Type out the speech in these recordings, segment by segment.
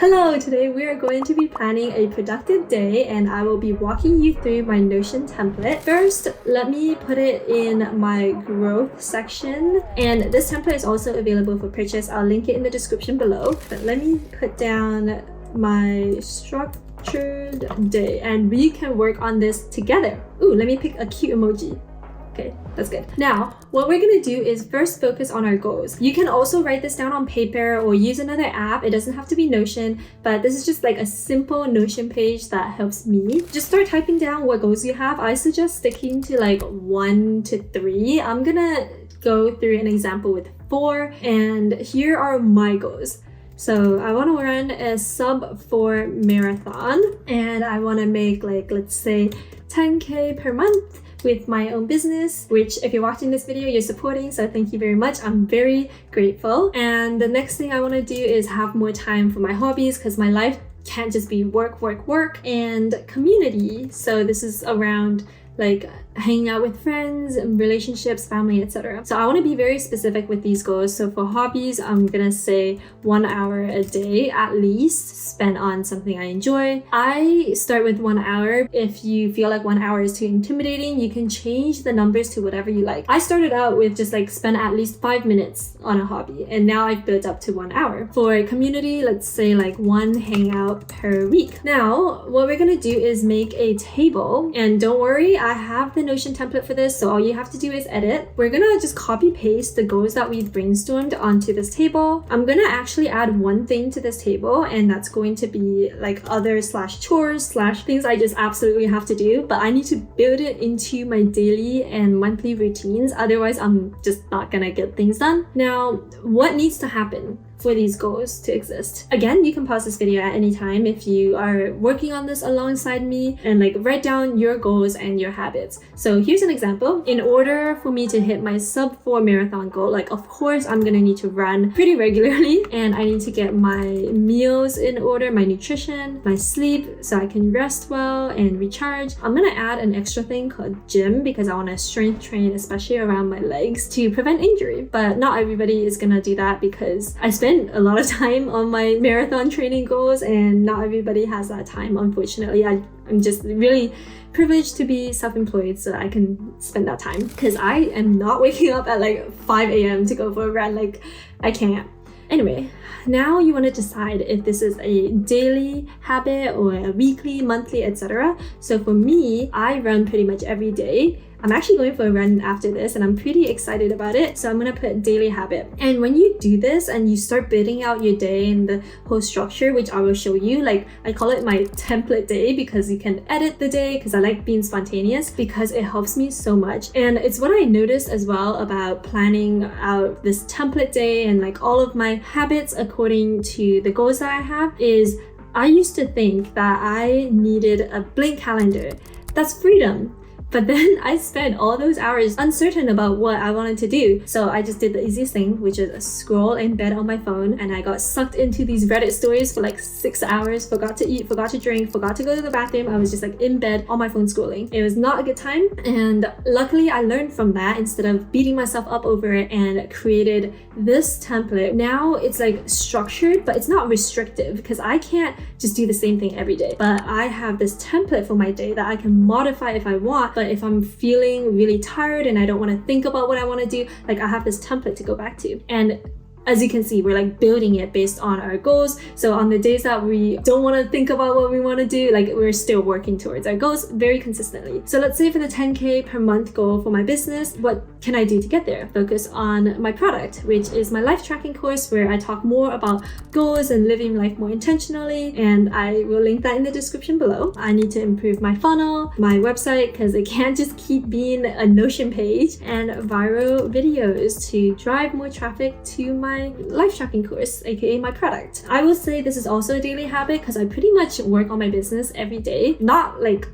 Hello, today we are going to be planning a productive day and I will be walking you through my Notion template. First, let me put it in my growth section, and this template is also available for purchase. I'll link it in the description below. But let me put down my structured day and we can work on this together. Ooh, let me pick a cute emoji. Okay, that's good. Now, what we're gonna do is first focus on our goals. You can also write this down on paper or use another app. It doesn't have to be Notion, but this is just like a simple Notion page that helps me. Just start typing down what goals you have. I suggest sticking to like 1 to 3. I'm gonna go through an example with 4, and here are my goals. So I want to run a sub-4 marathon, and I want to make like, let's say 10K per month with my own business, which if you're watching this video, you're supporting, so thank you very much. I'm very grateful. And the next thing I want to do is have more time for my hobbies, because my life can't just be work, and community. So this is around like hanging out with friends, relationships, family, etc. So I want to be very specific with these goals. So for hobbies, I'm gonna say 1 hour a day at least spent on something I enjoy. I start with 1 hour. If you feel like 1 hour is too intimidating, you can change the numbers to whatever you like. I started out with just like spend at least 5 minutes on a hobby, and now I've built up to 1 hour. For community, let's say like 1 hangout per week. Now, what we're gonna do is make a table, and don't worry, I have the Notion template for this, so all you have to do is edit. We're gonna just copy paste the goals that we've brainstormed onto this table. I'm gonna actually add one thing to this table, and that's going to be like other / chores / things I just absolutely have to do, but I need to build it into my daily and monthly routines, otherwise I'm just not gonna get things done. Now, what needs to happen for these goals to exist? Again, you can pause this video at any time if you are working on this alongside me, and like write down your goals and your habits. So here's an example. In order for me to hit my sub-4 marathon goal, like of course I'm gonna need to run pretty regularly, and I need to get my meals in order, my nutrition, my sleep, so I can rest well and recharge. I'm gonna add an extra thing called gym, because I want to strength train, especially around my legs, to prevent injury. But not everybody is gonna do that, because I spend a lot of time on my marathon training goals, and not everybody has that time, unfortunately. I'm just really privileged to be self-employed, so I can spend that time, because I am not waking up at like 5 a.m. to go for a run. Like, I can't. Anyway, now you want to decide if this is a daily habit or a weekly, monthly, etc. So for me, I run pretty much every day. I'm actually going for a run after this, and I'm pretty excited about it. So I'm gonna put daily habit. And when you do this and you start building out your day and the whole structure, which I will show you, like I call it my template day, because you can edit the day, because I like being spontaneous, because it helps me so much. And it's what I noticed as well about planning out this template day and like all of my habits according to the goals that I have, is I used to think that I needed a blank calendar. That's freedom. But then I spent all those hours uncertain about what I wanted to do. So I just did the easiest thing, which is scroll in bed on my phone, and I got sucked into these Reddit stories for like 6 hours, forgot to eat, forgot to drink, forgot to go to the bathroom. I was just like in bed on my phone scrolling. It was not a good time, and luckily I learned from that instead of beating myself up over it, and created this template. Now it's like structured, but it's not restrictive, because I can't just do the same thing every day. But I have this template for my day that I can modify if I want. But if I'm feeling really tired and I don't want to think about what I want to do, like I have this template to go back to. And as you can see, we're like building it based on our goals. So on the days that we don't want to think about what we want to do, like we're still working towards our goals very consistently. So let's say for the 10K per month goal for my business, what can I do to get there? Focus on my product, which is my life tracking course, where I talk more about goals and living life more intentionally, and I will link that in the description below. I need to improve my funnel, my website, because it can't just keep being a Notion page, and viral videos to drive more traffic to my life tracking course, aka my product. I will say this is also a daily habit, because I pretty much work on my business every day. Not like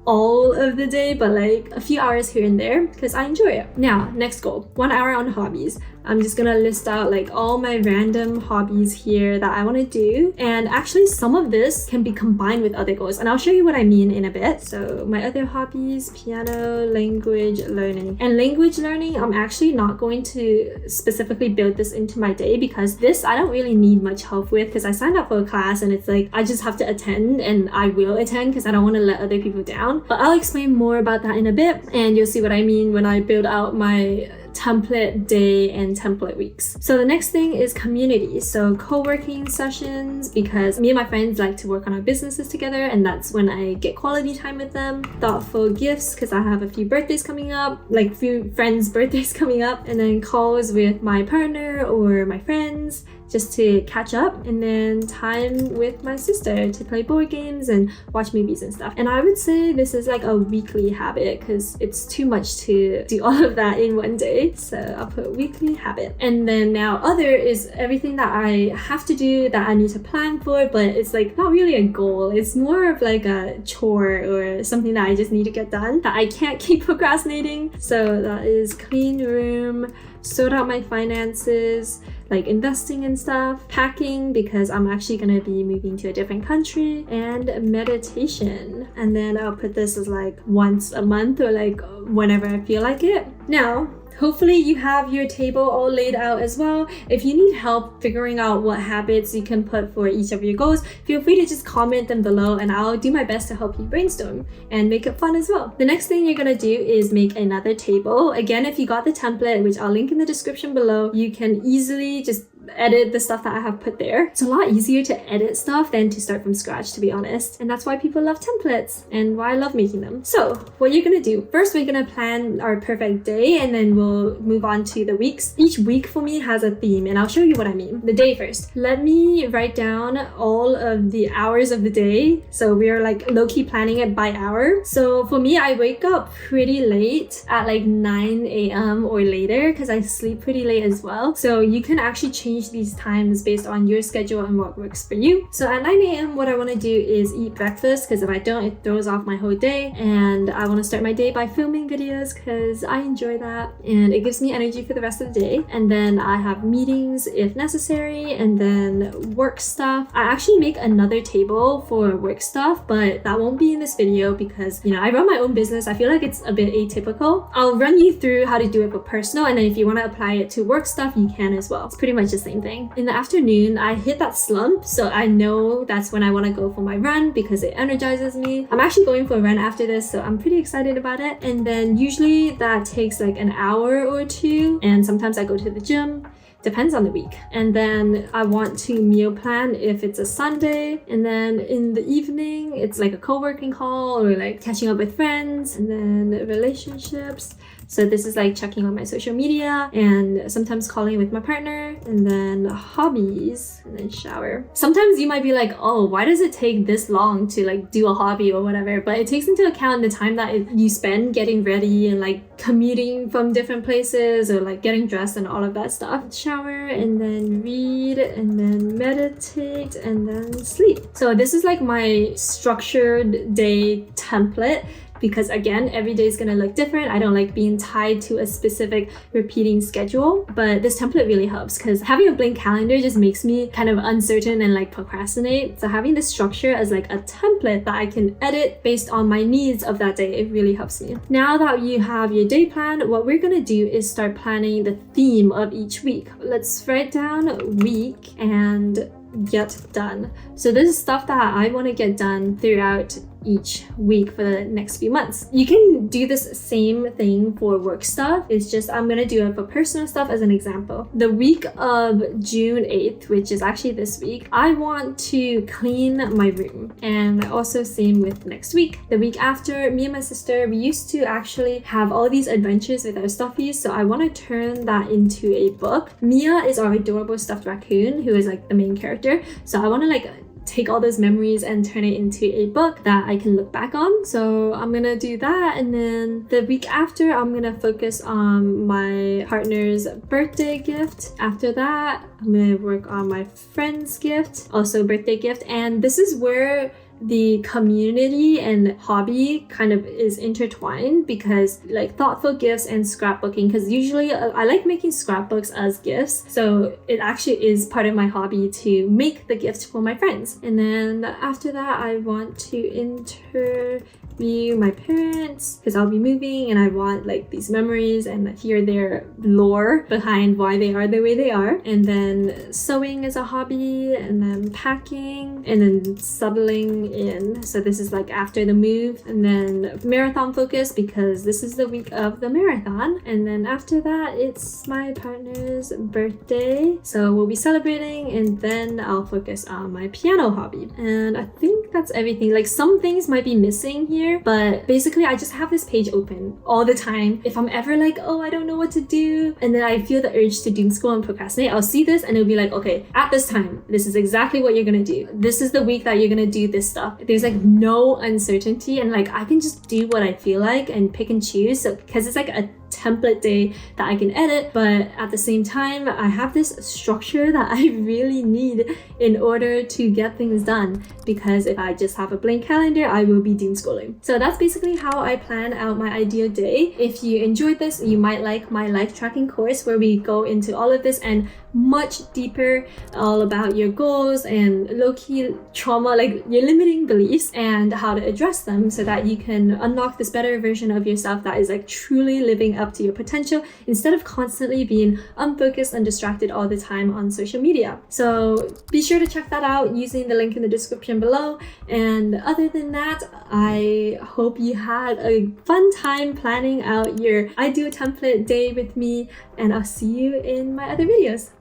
all of the day, but like a few hours here and there, because I enjoy it. Now, next goal, 1 hour on hobbies. I'm just gonna list out like all my random hobbies here that I want to do. And actually some of this can be combined with other goals, and I'll show you what I mean in a bit. So my other hobbies: piano, language learning. And language learning, I'm actually not going to specifically build this into my day, because this I don't really need much help with, because I signed up for a class and it's like I just have to attend, and I will attend because I don't want to let other people down. But I'll explain more about that in a bit, and you'll see what I mean when I build out my template day and template weeks. So the next thing is community. So co-working sessions, because me and my friends like to work on our businesses together, and that's when I get quality time with them. Thoughtful gifts, because I have a few birthdays coming up, like few friends' birthdays coming up. And then calls with my partner or my friends just to catch up, and then time with my sister to play board games and watch movies and stuff. And I would say this is like a weekly habit, because it's too much to do all of that in one day. So I'll put weekly habit. And then now other is everything that I have to do that I need to plan for, but it's like not really a goal. It's more of like a chore or something that I just need to get done that I can't keep procrastinating. So that is clean room, sort out my finances, like investing and stuff, packing because I'm actually gonna be moving to a different country, and meditation. And then I'll put this as like once a month or like whenever I feel like it. Now, hopefully you have your table all laid out as well. If you need help figuring out what habits you can put for each of your goals, feel free to just comment them below and I'll do my best to help you brainstorm and make it fun as well. The next thing you're gonna do is make another table. Again, if you got the template, which I'll link in the description below, you can easily just edit the stuff that I have put there. It's a lot easier to edit stuff than to start from scratch, to be honest. And that's why people love templates and why I love making them. So what you're gonna do, first we're gonna plan our perfect day, and then we'll move on to the weeks. Each week for me has a theme, and I'll show you what I mean. The day first. Let me write down all of the hours of the day. So we're like low-key planning it by hour. So for me, I wake up pretty late at like 9 a.m. or later because I sleep pretty late as well. So you can actually change these times based on your schedule and what works for you. So at 9 a.m. what I want to do is eat breakfast, because if I don't, it throws off my whole day. And I want to start my day by filming videos because I enjoy that and it gives me energy for the rest of the day. And then I have meetings if necessary, and then work stuff. I actually make another table for work stuff, but that won't be in this video because, you know, I run my own business. I feel like it's a bit atypical. I'll run you through how to do it for personal, and then if you want to apply it to work stuff, you can as well. It's pretty much the same thing. In the afternoon, I hit that slump, so I know that's when I want to go for my run because it energizes me. I'm actually going for a run after this, so I'm pretty excited about it. And then usually that takes like an hour or two, and sometimes I go to the gym. Depends on the week. And then I want to meal plan if it's a Sunday. And then in the evening, it's like a co-working call or like catching up with friends. And then relationships. So this is like checking on my social media and sometimes calling with my partner, and then hobbies, and then shower. Sometimes you might be like, oh, why does it take this long to like do a hobby or whatever? But it takes into account the time that you spend getting ready and like commuting from different places or like getting dressed and all of that stuff. Shower, and then read, and then meditate, and then sleep. So this is like my structured day template, because again, every day is gonna look different. I don't like being tied to a specific repeating schedule, but this template really helps because having a blank calendar just makes me kind of uncertain and like procrastinate. So having this structure as like a template that I can edit based on my needs of that day, it really helps me. Now that you have your day plan, what we're gonna do is start planning the theme of each week. Let's write down week and get done. So this is stuff that I want to get done throughout each week for the next few months. You can do this same thing for work stuff. It's just I'm gonna do it for personal stuff as an example. The week of June 8th, which is actually this week, I want to clean my room, and also same with next week. The week after, me and my sister, we used to actually have all these adventures with our stuffies, so I want to turn that into a book. Mia is our adorable stuffed raccoon who is like the main character, so I want to like take all those memories and turn it into a book that I can look back on. So I'm gonna do that, and then the week after I'm gonna focus on my partner's birthday gift. After that, I'm gonna work on my friend's gift, also birthday gift, and this is where the community and hobby kind of is intertwined, because like thoughtful gifts and scrapbooking, because usually I like making scrapbooks as gifts, so it actually is part of my hobby to make the gifts for my friends. And then after that, I want to interview my parents, because I'll be moving and I want like these memories and hear their lore behind why they are the way they are. And then sewing is a hobby, and then packing, and then settling in. So this is like after the move. And then marathon focus, because this is the week of the marathon. And then after that, it's my partner's birthday, so we'll be celebrating, and then I'll focus on my piano hobby. And I think that's everything. Like some things might be missing here, but basically I just have this page open all the time. If I'm ever like, oh, I don't know what to do, and then I feel the urge to doom scroll and procrastinate, I'll see this and it'll be like, okay, at this time, this is exactly what you're gonna do. This is the week that you're gonna do this stuff. There's like no uncertainty, and like I can just do what I feel like and pick and choose. So because it's like a template day that I can edit, but at the same time I have this structure that I really need in order to get things done, because if I just have a blank calendar, I will be doom scrolling. So that's basically how I plan out my ideal day. If you enjoyed this, you might like my life tracking course, where we go into all of this and much deeper, all about your goals and low-key trauma, like your limiting beliefs, and how to address them so that you can unlock this better version of yourself that is like truly living up to your potential, instead of constantly being unfocused and distracted all the time on social media. So be sure to check that out using the link in the description below. And other than that, I hope you had a fun time planning out your ideal template day with me, and I'll see you in my other videos.